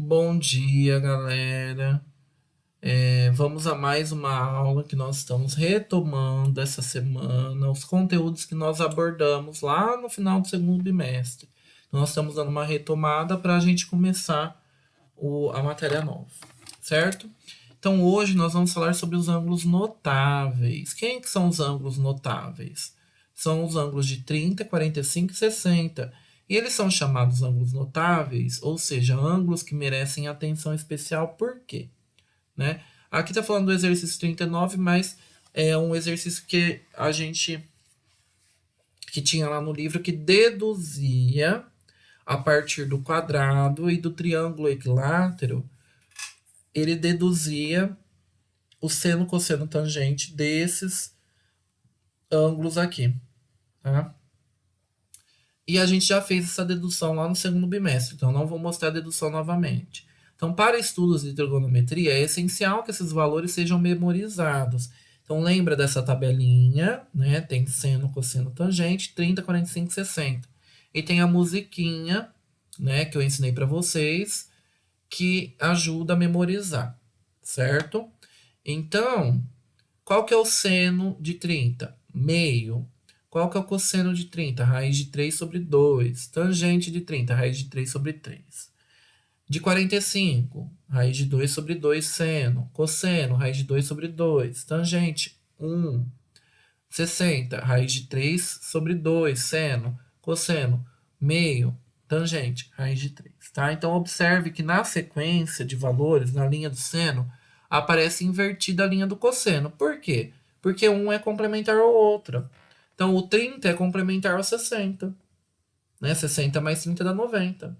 Bom dia, galera. Vamos a mais uma aula que nós estamos retomando essa semana, os conteúdos que nós abordamos lá no final do segundo bimestre. Nós estamos dando uma retomada para a gente começar a matéria nova, certo? Então, hoje nós vamos falar sobre os ângulos notáveis. Quem que são os ângulos notáveis? São os ângulos de 30, 45 e 60. E eles são chamados ângulos notáveis, ou seja, ângulos que merecem atenção especial. Por quê? Né? Aqui está falando do exercício 39, mas é um exercício que a gente que tinha lá no livro que deduzia a partir do quadrado e do triângulo equilátero, ele deduzia o seno, cosseno, tangente desses ângulos aqui, tá? E a gente já fez essa dedução lá no segundo bimestre, então não vou mostrar a dedução novamente. Então, para estudos de trigonometria, é essencial que esses valores sejam memorizados. Então, lembra dessa tabelinha, né? Tem seno, cosseno, tangente, 30, 45, 60. E tem a musiquinha, né, que eu ensinei para vocês, que ajuda a memorizar, certo? Então, qual que é o seno de 30? Meio. Qual que é o cosseno de 30? Raiz de 3 sobre 2. Tangente de 30, raiz de 3 sobre 3. De 45, raiz de 2 sobre 2, seno. Cosseno, raiz de 2 sobre 2. Tangente, 1. 60, raiz de 3 sobre 2, seno. Cosseno, meio. Tangente, raiz de 3. Tá? Então, observe que na sequência de valores, na linha do seno, aparece invertida a linha do cosseno. Por quê? Porque um é complementar ao outro. Então, o 30 é complementar ao 60. Né? 60 mais 30 dá 90.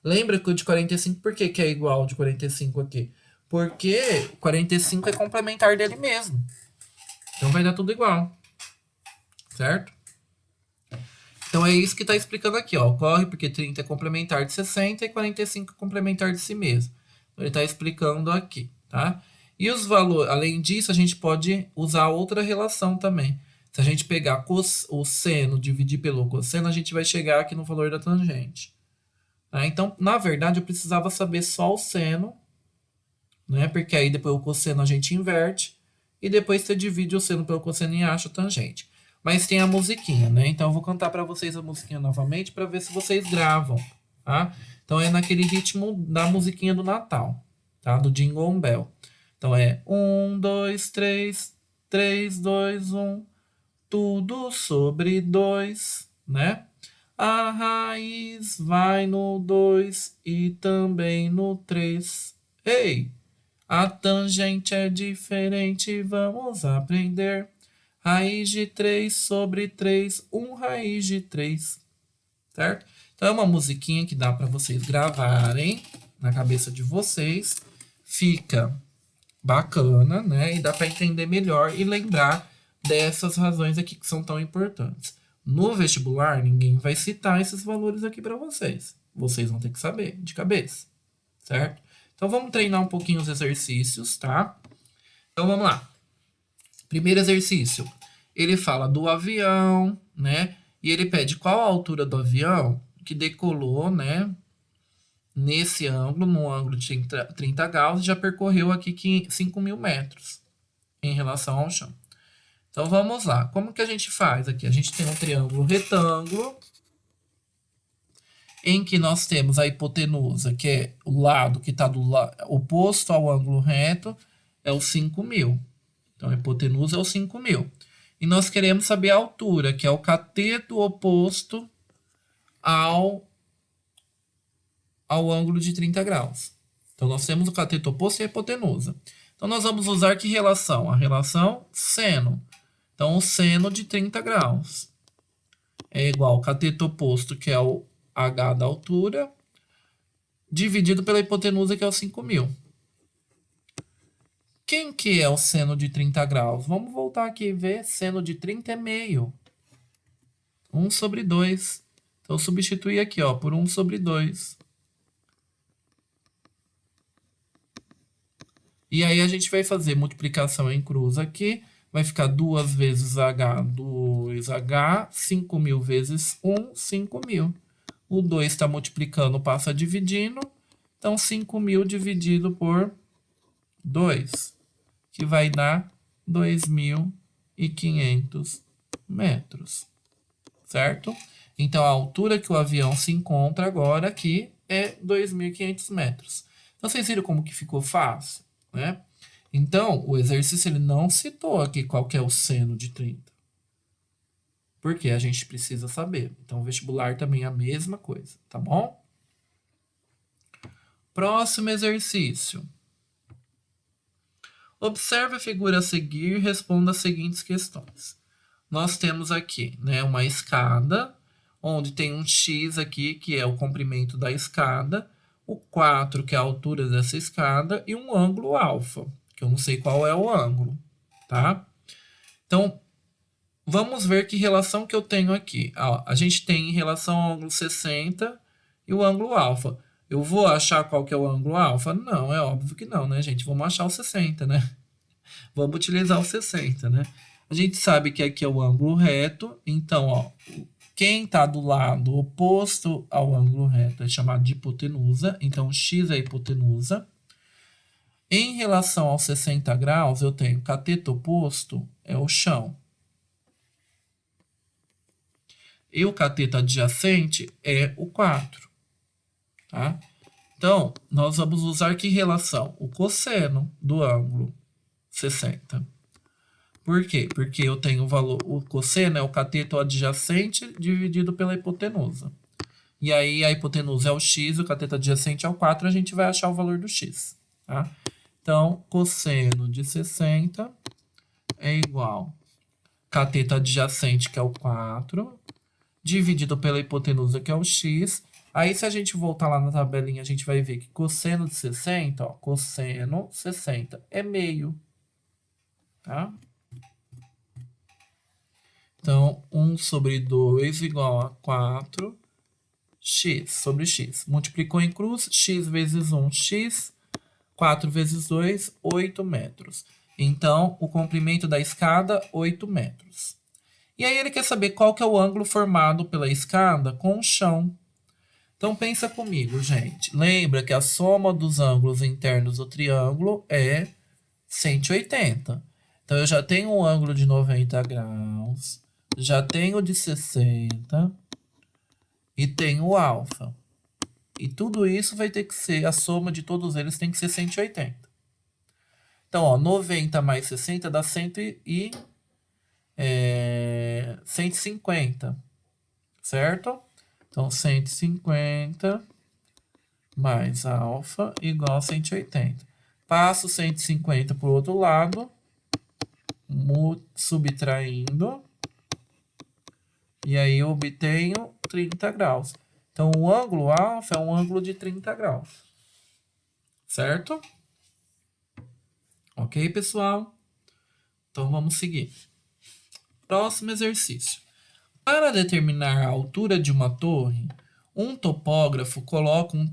Lembra que o de 45, por que é igual ao de 45 aqui? Porque 45 é complementar dele mesmo. Então, vai dar tudo igual. Certo? Então, é isso que está explicando aqui. Ó. Ocorre porque 30 é complementar de 60 e 45 é complementar de si mesmo. Então, ele está explicando aqui. Tá? E os valores, além disso, a gente pode usar outra relação também. Se a gente pegar o seno, dividir pelo cosseno, a gente vai chegar aqui no valor da tangente. Tá? Então, na verdade, eu precisava saber só o seno, né? Porque aí depois o cosseno a gente inverte, e depois você divide o seno pelo cosseno e acha a tangente. Mas tem a musiquinha, né? Então eu vou cantar para vocês a musiquinha novamente para ver se vocês gravam, tá? Então é naquele ritmo da musiquinha do Natal, tá? Do Jingle Bell. Então é 1, 2, 3, 3, 2, 1, tudo sobre 2, né? A raiz vai no 2 e também no 3. Ei, a tangente é diferente, vamos aprender. Raiz de 3 sobre 3, 1 raiz de 3. Certo? Então é uma musiquinha que dá para vocês gravarem na cabeça de vocês. Fica bacana, né? E dá para entender melhor e lembrar dessas razões aqui que são tão importantes. No vestibular, ninguém vai citar esses valores aqui para vocês. Vocês vão ter que saber de cabeça, certo? Então vamos treinar um pouquinho os exercícios, tá? Então vamos lá. Primeiro exercício, ele fala do avião, né? E ele pede qual a altura do avião que decolou, né? Nesse ângulo, no ângulo de 30 graus, já percorreu aqui 5.000 metros em relação ao chão. Então vamos lá. Como que a gente faz aqui? A gente tem um triângulo retângulo, em que nós temos a hipotenusa, que é o lado que está oposto ao ângulo reto, é o 5.000. Então, a hipotenusa é o 5.000. E nós queremos saber a altura, que é o cateto oposto ao ângulo de 30 graus. Então, nós temos o cateto oposto e a hipotenusa. Então, nós vamos usar que relação? A relação seno. Então, o seno de 30 graus é igual ao cateto oposto, que é o h da altura, dividido pela hipotenusa, que é o 5.000. Quem que é o seno de 30 graus? Vamos voltar aqui e ver. Seno de 30 é meio. 1 sobre 2. Então, substituir aqui, ó, por 1 sobre 2. E aí, a gente vai fazer multiplicação em cruz aqui. Vai ficar 2 vezes h, 2h. 5.000 vezes 1, 5.000. O 2 está multiplicando, passa dividindo. Então, 5.000 dividido por 2, que vai dar 2.500 metros, certo? Então, a altura que o avião se encontra agora aqui é 2.500 metros. Então, vocês viram como que ficou fácil, né? Então, o exercício ele não citou aqui qual que é o seno de 30. Porque a gente precisa saber. Então, o vestibular também é a mesma coisa, tá bom? Próximo exercício. Observe a figura a seguir e responda as seguintes questões. Nós temos aqui, né, uma escada, onde tem um X aqui, que é o comprimento da escada, o 4, que é a altura dessa escada, e um ângulo alfa, que eu não sei qual é o ângulo, tá? Então, vamos ver que relação que eu tenho aqui. A gente tem em relação ao ângulo 60 e o ângulo alfa. Eu vou achar qual que é o ângulo alfa? Não, é óbvio que não, né, gente? Vamos achar o 60, né? Vamos utilizar o 60, né? A gente sabe que aqui é o ângulo reto, então, ó, quem está do lado oposto ao ângulo reto é chamado de hipotenusa, então x é a hipotenusa. Em relação aos 60 graus, eu tenho cateto oposto é o chão. E o cateto adjacente é o 4. Tá? Então, nós vamos usar que relação? O cosseno do ângulo 60. Por quê? Porque eu tenho o valor, o cosseno é o cateto adjacente dividido pela hipotenusa. E aí a hipotenusa é o x, o cateto adjacente é o 4, a gente vai achar o valor do x. Tá? Então, cosseno de 60 é igual cateto adjacente, que é o 4, dividido pela hipotenusa, que é o x. Aí, se a gente voltar lá na tabelinha, a gente vai ver que cosseno de 60, ó, cosseno 60 é meio. Tá? Então, 1 sobre 2 igual a 4, x sobre x. Multiplicou em cruz, x vezes 1, x. 4 vezes 2, 8 metros. Então, o comprimento da escada, 8 metros. E aí ele quer saber qual que é o ângulo formado pela escada com o chão. Então, pensa comigo, gente. Lembra que a soma dos ângulos internos do triângulo é 180. Então, eu já tenho um ângulo de 90 graus, já tenho de 60 e tenho o alfa. E tudo isso vai ter que ser, a soma de todos eles tem que ser 180. Então, ó, 90 mais 60 dá 150, certo? Então, 150 mais alfa igual a 180. Passo 150 para o outro lado, subtraindo, e aí eu obtenho 30 graus. Então, o ângulo alfa é um ângulo de 30 graus. Certo? Ok, pessoal? Então, vamos seguir. Próximo exercício. Para determinar a altura de uma torre, um topógrafo coloca um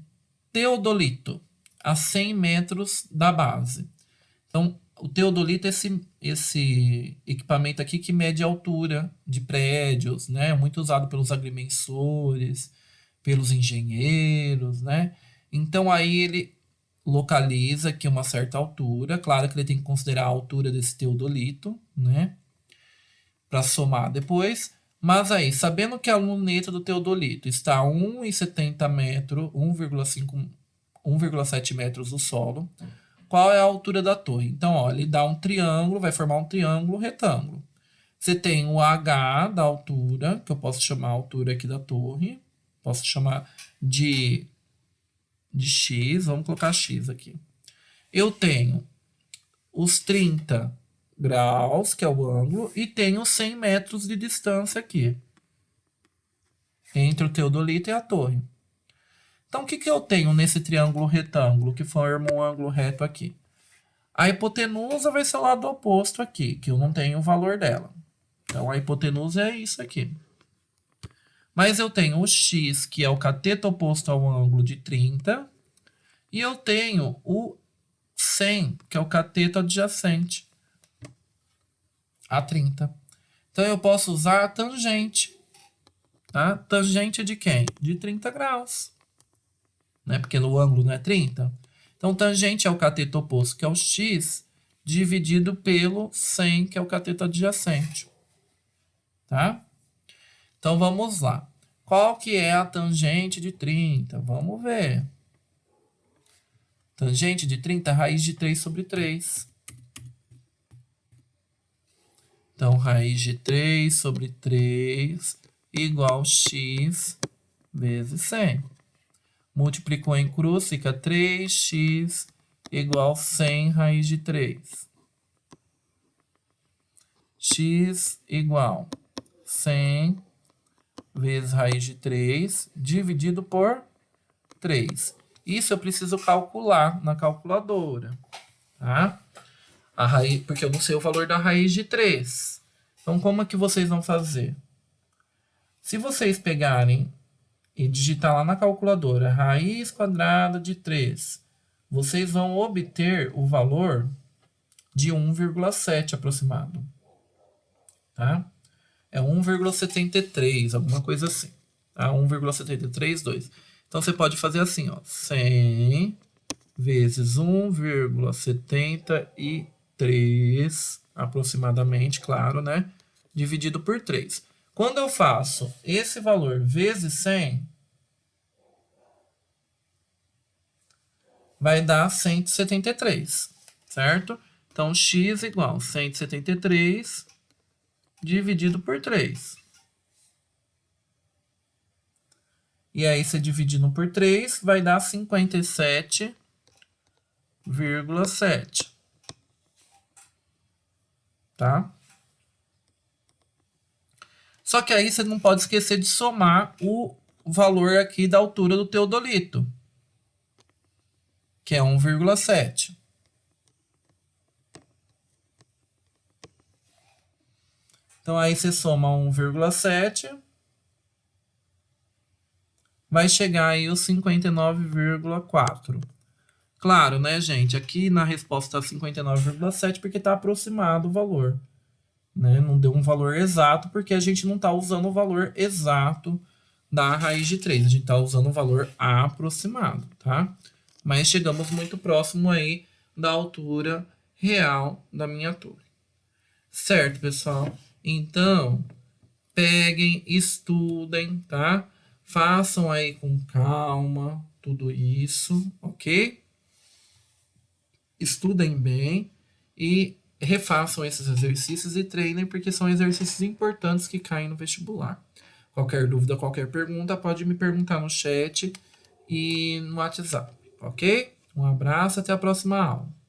teodolito a 100 metros da base. Então, o teodolito é esse equipamento aqui que mede a altura de prédios, né? Muito usado pelos agrimensores, pelos engenheiros, né? Então, aí ele localiza aqui uma certa altura. Claro que ele tem que considerar a altura desse teodolito, né? Para somar depois. Mas aí, sabendo que a luneta do teodolito está a 1,70 metros, 1,7 metros do solo, qual é a altura da torre? Então, ó, ele dá um triângulo, vai formar um triângulo retângulo. Você tem o H da altura, que eu posso chamar a altura aqui da torre. Posso chamar de X, vamos colocar X aqui. Eu tenho os 30 graus, que é o ângulo, e tenho 100 metros de distância aqui, entre o teodolito e a torre. Então, o que eu tenho nesse triângulo retângulo, que forma um ângulo reto aqui? A hipotenusa vai ser o lado oposto aqui, que eu não tenho o valor dela. Então, a hipotenusa é isso aqui. Mas eu tenho o x, que é o cateto oposto ao ângulo de 30. E eu tenho o 100, que é o cateto adjacente a 30. Então, eu posso usar a tangente. Tá? Tangente de quem? De 30 graus. né? Porque no ângulo não é 30. Então, tangente é o cateto oposto, que é o x, dividido pelo 100, que é o cateto adjacente. Tá? Então, vamos lá. Qual que é a tangente de 30? Vamos ver. Tangente de 30, raiz de 3 sobre 3. Então, raiz de 3 sobre 3 igual x vezes 100. Multiplicou em cruz, fica 3x igual 100 raiz de 3. X igual 100 vezes raiz de 3 dividido por 3. Isso eu preciso calcular na calculadora, tá? A raiz, porque eu não sei o valor da raiz de 3. Então, como é que vocês vão fazer? Se vocês pegarem e digitar lá na calculadora raiz quadrada de 3, vocês vão obter o valor de 1,7 aproximado. Tá? É 1,73, alguma coisa assim. Tá? 1,732. Então, você pode fazer assim, ó, 100 vezes 1,73, aproximadamente, claro, né? Dividido por 3. Quando eu faço esse valor vezes 100, vai dar 173, certo? Então, x igual 173 dividido por 3. E aí, você dividindo por 3, vai dar 57,7. Tá? Só que aí você não pode esquecer de somar o valor aqui da altura do teodolito, que é 1,7. Então, aí você soma 1,7, vai chegar aí os 59,4. Claro, né, gente? Aqui na resposta está 59,7 porque está aproximado o valor. Né? Não deu um valor exato porque a gente não está usando o valor exato da raiz de 3. A gente está usando o valor aproximado, tá? Mas chegamos muito próximo aí da altura real da minha torre. Certo, pessoal? Então, peguem, estudem, tá? Façam aí com calma tudo isso, ok? Estudem bem e refaçam esses exercícios e treinem, porque são exercícios importantes que caem no vestibular. Qualquer dúvida, qualquer pergunta, pode me perguntar no chat e no WhatsApp, ok? Um abraço, até a próxima aula.